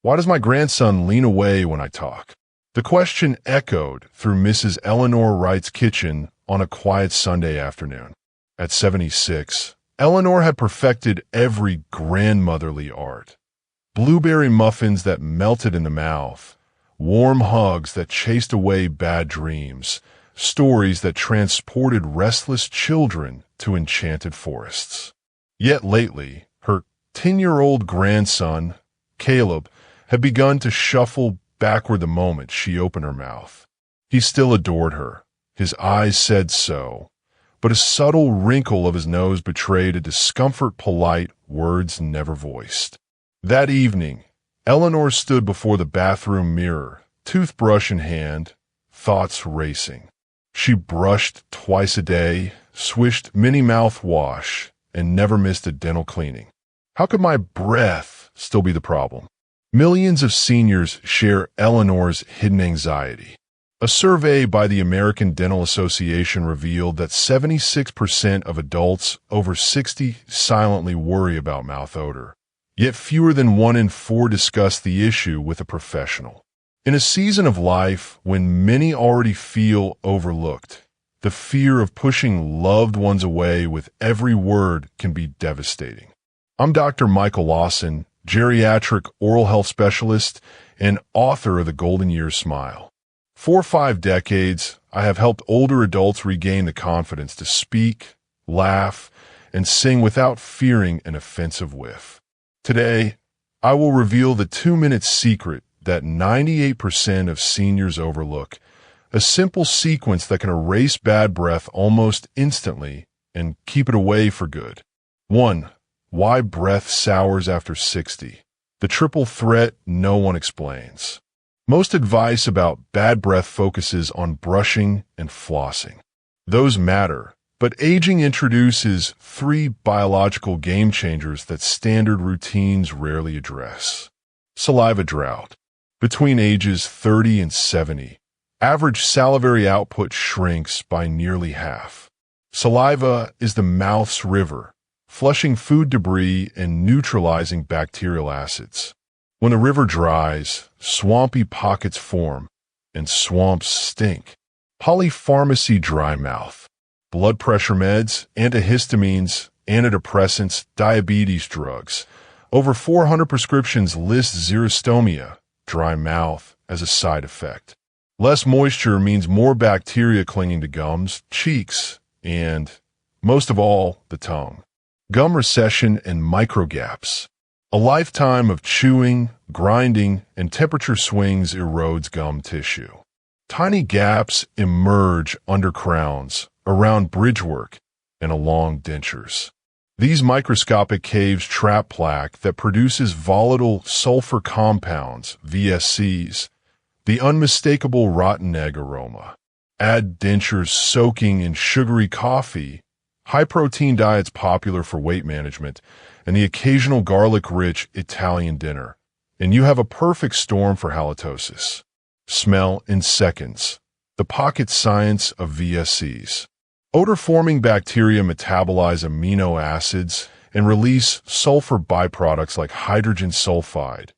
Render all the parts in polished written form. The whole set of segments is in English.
Why does my grandson lean away when I talk? The question echoed through Mrs. Eleanor Wright's kitchen on a quiet Sunday afternoon. At 76, Eleanor had perfected every grandmotherly art. Blueberry muffins that melted in the mouth, warm hugs that chased away bad dreams, stories that transported restless children to enchanted forests. Yet lately, her 10-year-old grandson, Caleb, had begun to shuffle backward the moment she opened her mouth. He still adored her. His eyes said so, but a subtle wrinkle of his nose betrayed a discomfort polite words never voiced. That evening, Eleanor stood before the bathroom mirror, toothbrush in hand, thoughts racing. She brushed twice a day, swished mini mouthwash, and never missed a dental cleaning. How could my breath still be the problem? Millions of seniors share Eleanor's hidden anxiety. A survey by the American Dental Association revealed that 76% of adults over 60 silently worry about mouth odor. Yet fewer than 1 in 4 discuss the issue with a professional. In a season of life when many already feel overlooked, the fear of pushing loved ones away with every word can be devastating. I'm Dr. Michael Lawson, geriatric oral health specialist and author of The Golden Years Smile. For 5 decades, I have helped older adults regain the confidence to speak, laugh, and sing without fearing an offensive whiff. Today, I will reveal the 2-minute secret that 98% of seniors overlook, a simple sequence that can erase bad breath almost instantly and keep it away for good. 1. Why breath sours after 60. The triple threat no one explains. Most advice about bad breath focuses on brushing and flossing. Those matter, but aging introduces 3 biological game changers that standard routines rarely address. Saliva drought. Between ages 30 and 70, average salivary output shrinks by nearly half. Saliva is the mouth's river, flushing food debris and neutralizing bacterial acids. When the river dries, swampy pockets form, and swamps stink. Polypharmacy dry mouth. Blood pressure meds, antihistamines, antidepressants, diabetes drugs. Over 400 prescriptions list xerostomia, dry mouth, as a side effect. Less moisture means more bacteria clinging to gums, cheeks, and, most of all, the tongue. Gum recession and microgaps. A lifetime of chewing, grinding, and temperature swings erodes gum tissue. Tiny gaps emerge under crowns, around bridgework, and along dentures. These microscopic caves trap plaque that produces volatile sulfur compounds, VSCs, the unmistakable rotten egg aroma. Add dentures soaking in sugary coffee, high-protein diets popular for weight management, and the occasional garlic-rich Italian dinner, and you have a perfect storm for halitosis. Smell in seconds. The pocket science of VSCs. Odor-forming bacteria metabolize amino acids and release sulfur byproducts like hydrogen sulfide,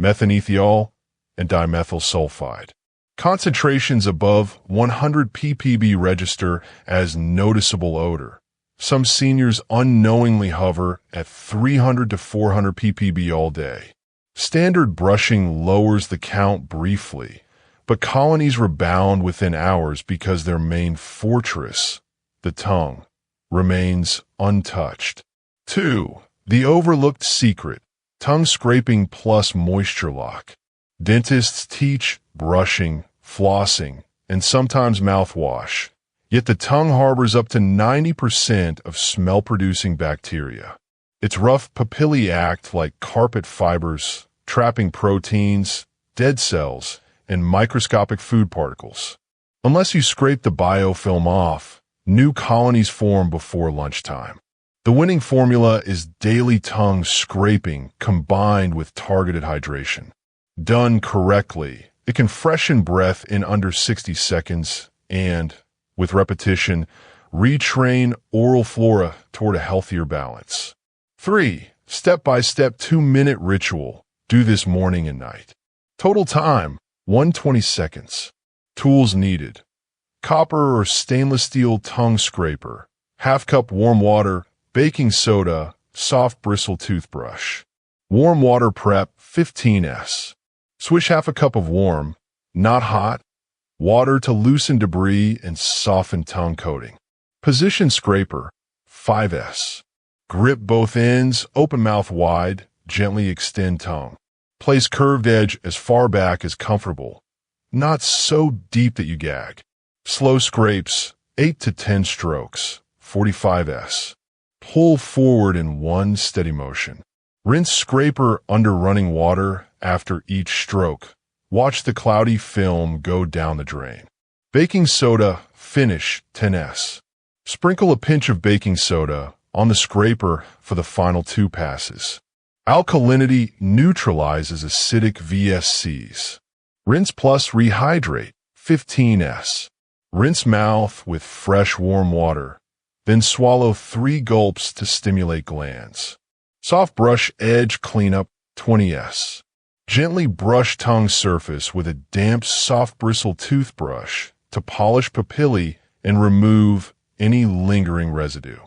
methanethiol, and dimethyl sulfide. Concentrations above 100 ppb register as noticeable odor. Some seniors unknowingly hover at 300 to 400 ppb all day. Standard brushing lowers the count briefly, but colonies rebound within hours because their main fortress, the tongue, remains untouched. 2. The overlooked secret, tongue scraping plus moisture lock. Dentists teach brushing, flossing, and sometimes mouthwash. Yet the tongue harbors up to 90% of smell-producing bacteria. Its rough papillae act like carpet fibers, trapping proteins, dead cells, and microscopic food particles. Unless you scrape the biofilm off, new colonies form before lunchtime. The winning formula is daily tongue scraping combined with targeted hydration. Done correctly, it can freshen breath in under 60 seconds and, with repetition, retrain oral flora toward a healthier balance. 3. Step-by-step 2-minute ritual, Do this morning and night. Total time, 120 seconds. Tools needed. Copper or stainless steel tongue scraper, half cup warm water, baking soda, soft bristle toothbrush. Warm water prep, 15s. Swish half a cup of warm, not hot, water to loosen debris and soften tongue coating. Position scraper, 5s. Grip both ends, open mouth wide, gently extend tongue. Place curved edge as far back as comfortable, not so deep that you gag. Slow scrapes, 8 to 10 strokes, 45s. Pull forward in one steady motion. Rinse scraper under running water after each stroke. Watch the cloudy film go down the drain. Baking soda, finish, 10s. Sprinkle a pinch of baking soda on the scraper for the final 2 passes. Alkalinity neutralizes acidic VSCs. Rinse plus rehydrate, 15s. Rinse mouth with fresh warm water, then swallow 3 gulps to stimulate glands. Soft brush edge cleanup, 20s. Gently brush tongue surface with a damp soft bristle toothbrush to polish papillae and remove any lingering residue.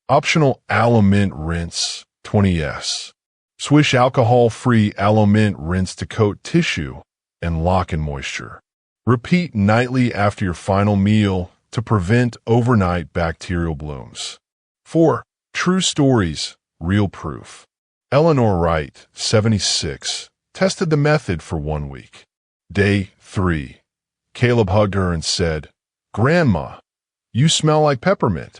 Optional aloe mint rinse, 20s. Swish alcohol-free aloe mint rinse to coat tissue and lock in moisture. Repeat nightly after your final meal to prevent overnight bacterial blooms. 4. True stories, real proof. Eleanor Wright, 76, tested the method for 1 week. Day 3. Caleb hugged her and said, "Grandma, you smell like peppermint,"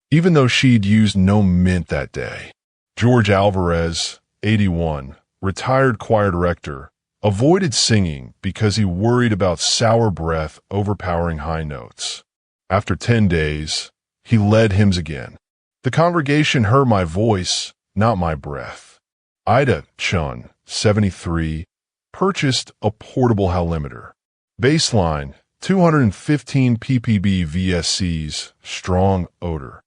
even though she'd used no mint that day. George Alvarez, 81, retired choir director, avoided singing because he worried about sour breath overpowering high notes. After 10 days, he led hymns again. The congregation heard my voice, not my breath. Ida Chun, 73, purchased a portable halimeter. Baseline, 215 ppb VSCs, strong odor.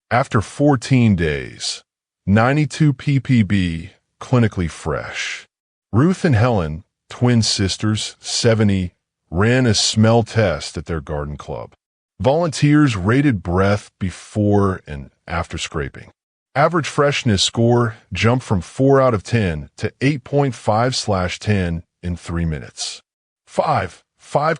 After 14 days, 92 ppb, clinically fresh. Ruth and Helen, twin sisters, 70, ran a smell test at their garden club. Volunteers rated breath before and after scraping. Average freshness score jumped from 4 out of 10 to 8.5/10 in 3 minutes. 5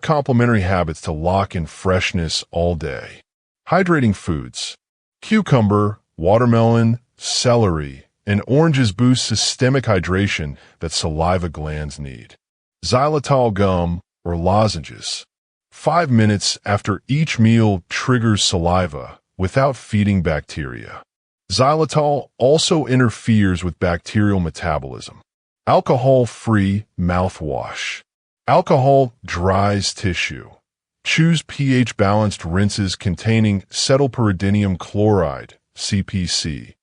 complementary habits to lock in freshness all day. Hydrating foods. Cucumber, watermelon, celery, and oranges boost systemic hydration that saliva glands need. Xylitol gum or lozenges. 5 minutes after each meal triggers saliva without feeding bacteria. Xylitol also interferes with bacterial metabolism. Alcohol-free mouthwash. Alcohol dries tissue. Choose pH-balanced rinses containing cetylpyridinium chloride, CPC,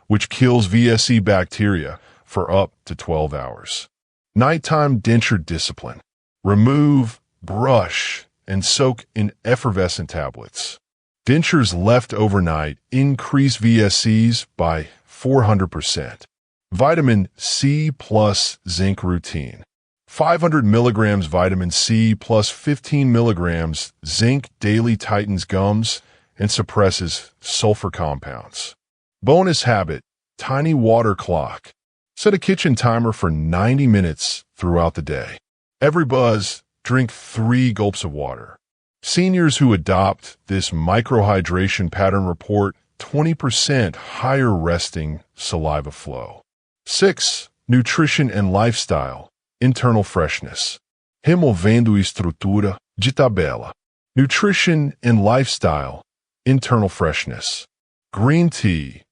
which kills VSE bacteria for up to 12 hours. Nighttime denture discipline. Remove, brush, and soak in effervescent tablets. Dentures left overnight increase VSCs by 400%. Vitamin C plus zinc routine. 500 milligrams vitamin C plus 15 milligrams zinc daily tightens gums and suppresses sulfur compounds. Bonus habit, tiny water clock. Set a kitchen timer for 90 minutes throughout the day. Every buzz, drink 3 gulps of water. Seniors who adopt this microhydration pattern report 20% higher resting saliva flow. 6. Nutrition and lifestyle. Internal freshness. Removendo estrutura de tabela. Nutrition and lifestyle. Internal freshness. Green tea.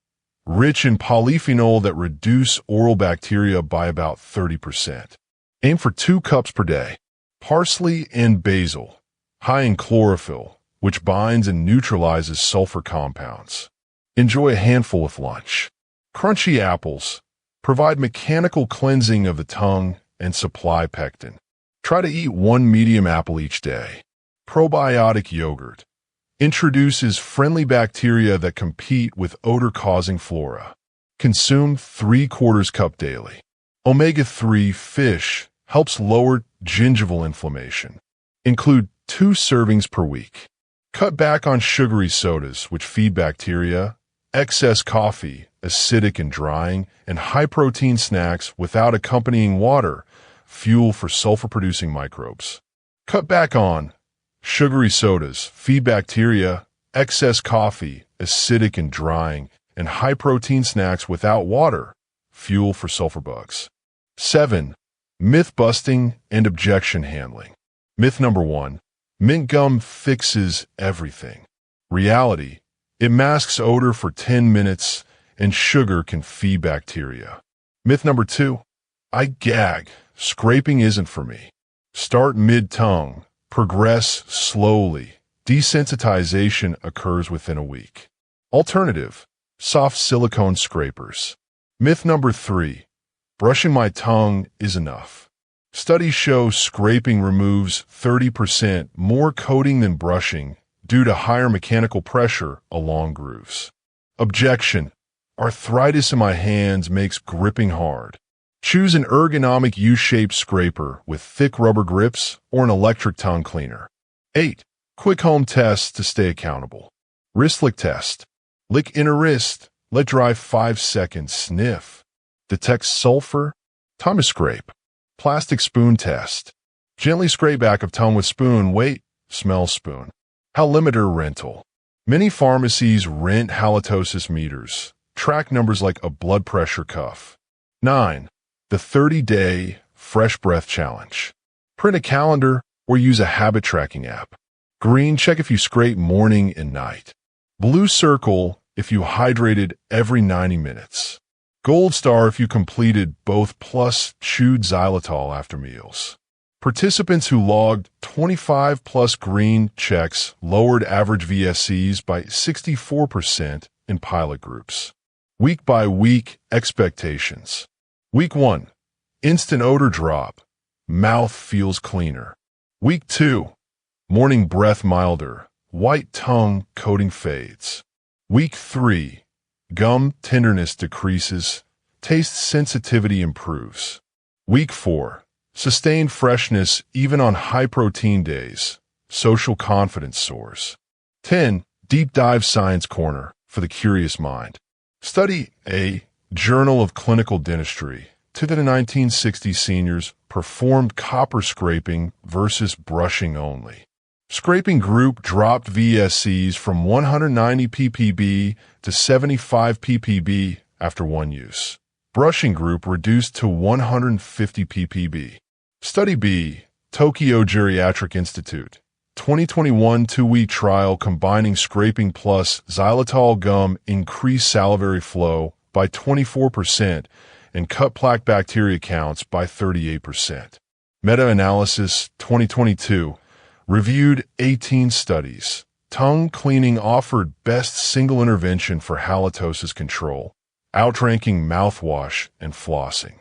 Rich in polyphenol that reduce oral bacteria by about 30%. Aim for 2 cups per day. Parsley and basil. High in chlorophyll, which binds and neutralizes sulfur compounds. Enjoy a handful with lunch. Crunchy apples. Provide mechanical cleansing of the tongue and supply pectin. Try to eat 1 medium apple each day. Probiotic yogurt. Introduces friendly bacteria that compete with odor-causing flora. Consume 3/4 cup daily. Omega-3 fish helps lower gingival inflammation. Include 2 servings per week. Cut back on sugary sodas, which feed bacteria. Excess coffee, acidic and drying, and high-protein snacks without accompanying water, fuel for sulfur-producing microbes. Cut back on sugary sodas, feed bacteria. Excess coffee, acidic and drying, and high-protein snacks without water, fuel for sulfur bugs. 7. Myth-busting and objection handling. Myth number 1. Mint gum fixes everything. Reality: it masks odor for 10 minutes, and sugar can feed bacteria. Myth number 2. I gag. Scraping isn't for me. Start mid-tongue. Progress slowly. Desensitization occurs within a week. Alternative: soft silicone scrapers. Myth number 3. Brushing my tongue is enough. Studies show scraping removes 30% more coating than brushing due to higher mechanical pressure along grooves. Objection: arthritis in my hands makes gripping hard. Choose an ergonomic U-shaped scraper with thick rubber grips or an electric tongue cleaner. 8. Quick home tests to stay accountable. Wrist lick test. Lick inner wrist. Let dry 5 seconds. Sniff. Detect sulfur. Time to scrape. Plastic spoon test. Gently scrape back of tongue with spoon. Wait. Smell spoon. Halometer rental. Many pharmacies rent halitosis meters. Track numbers like a blood pressure cuff. 9. The 30-day fresh breath challenge. Print a calendar or use a habit tracking app. Green, check if you scrape morning and night. Blue circle if you hydrated every 90 minutes. Gold star if you completed both plus chewed xylitol after meals. Participants who logged 25 plus green checks lowered average VSCs by 64% in pilot groups. Week by week expectations. Week 1. Instant odor drop. Mouth feels cleaner. Week 2. Morning breath milder. White tongue coating fades. Week 3. Gum tenderness decreases. Taste sensitivity improves. Week 4. Sustained freshness even on high-protein days. Social confidence soars. 10. Deep Dive Science Corner for the curious mind. Study A. Journal of Clinical Dentistry. To the 1960 seniors performed copper scraping versus brushing only. Scraping group dropped VSCs from 190 ppb to 75 ppb after 1 use. Brushing group reduced to 150 ppb. Study B. Tokyo Geriatric Institute. 2021 2-week trial combining scraping plus xylitol gum increased salivary flow by 24% and cut plaque bacteria counts by 38%. Meta-analysis 2022 reviewed 18 studies. Tongue cleaning offered best single intervention for halitosis control, outranking mouthwash and flossing.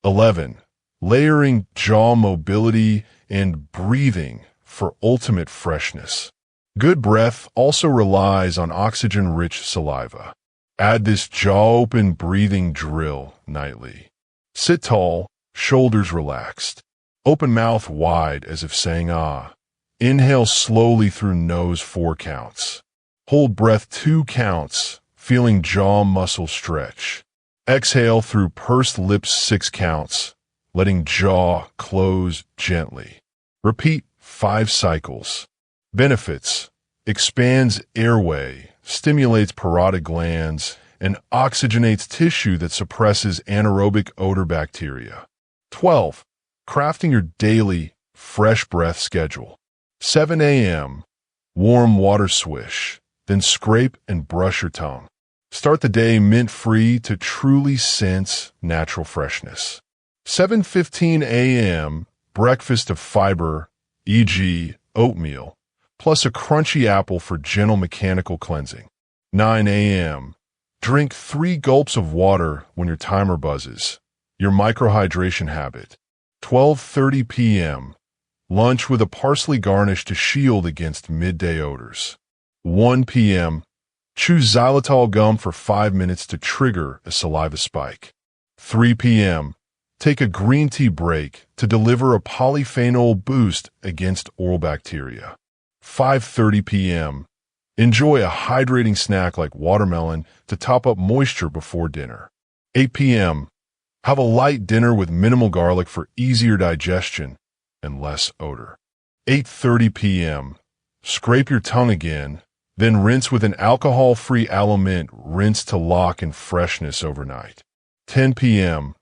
11. Layering jaw mobility and breathing for ultimate freshness. Good breath also relies on oxygen-rich saliva. Add this jaw-open breathing drill nightly. Sit tall, shoulders relaxed. Open mouth wide as if saying ah. Inhale slowly through nose 4 counts. Hold breath 2 counts, feeling jaw muscle stretch. Exhale through pursed lips 6 counts, letting jaw close gently. Repeat 5 cycles. Benefits: expands airway, stimulates parotid glands, and oxygenates tissue that suppresses anaerobic odor bacteria. 12. Crafting your daily fresh breath schedule. 7 a.m. Warm water swish, then scrape and brush your tongue. Start the day mint-free to truly sense natural freshness. 7:15 a.m. Breakfast of fiber, e.g. oatmeal, plus a crunchy apple for gentle mechanical cleansing. 9 a.m. Drink 3 gulps of water when your timer buzzes, your microhydration habit. 12:30 p.m. Lunch with a parsley garnish to shield against midday odors. 1 p.m. Choose xylitol gum for 5 minutes to trigger a saliva spike. 3 p.m. Take a green tea break to deliver a polyphenol boost against oral bacteria. 5:30 p.m. Enjoy a hydrating snack like watermelon to top up moisture before dinner. 8 p.m. Have a light dinner with minimal garlic for easier digestion and less odor. 8:30 p.m. Scrape your tongue again, then rinse with an alcohol-free aloe mint rinse to lock in freshness overnight. 10 p.m.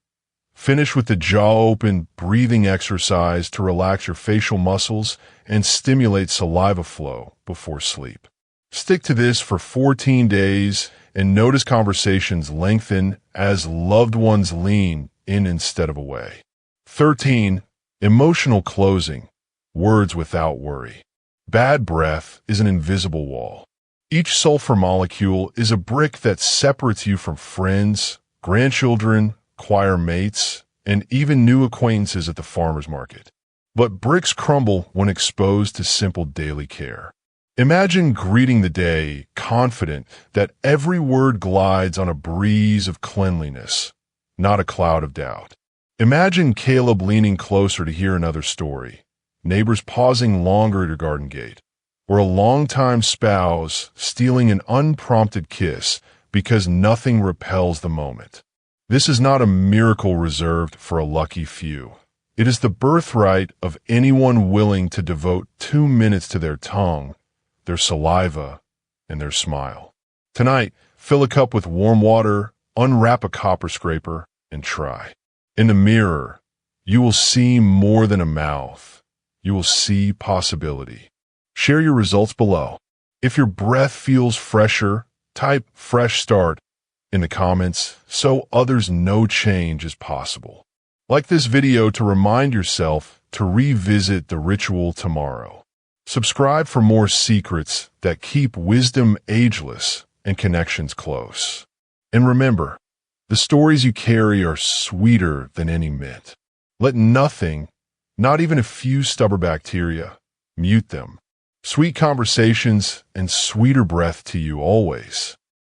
Finish with the jaw-open breathing exercise to relax your facial muscles and stimulate saliva flow before sleep. Stick to this for 14 days and notice conversations lengthen as loved ones lean in instead of away. 13. Emotional closing. Words without worry. Bad breath is an invisible wall. Each sulfur molecule is a brick that separates you from friends, grandchildren, choir mates, and even new acquaintances at the farmer's market. But bricks crumble when exposed to simple daily care. Imagine greeting the day confident that every word glides on a breeze of cleanliness, not a cloud of doubt. Imagine Caleb leaning closer to hear another story, neighbors pausing longer at your garden gate, or a longtime spouse stealing an unprompted kiss because nothing repels the moment. This is not a miracle reserved for a lucky few. It is the birthright of anyone willing to devote 2 minutes to their tongue, their saliva, and their smile. Tonight, fill a cup with warm water, unwrap a copper scraper, and try. In the mirror, you will see more than a mouth. You will see possibility. Share your results below. If your breath feels fresher, type "fresh start" in the comments so others know change is possible. Like this video to remind yourself to revisit the ritual tomorrow. Subscribe for more secrets that keep wisdom ageless and connections close. And remember, the stories you carry are sweeter than any mint. Let nothing, not even a few stubborn bacteria, mute them. Sweet conversations and sweeter breath to you always.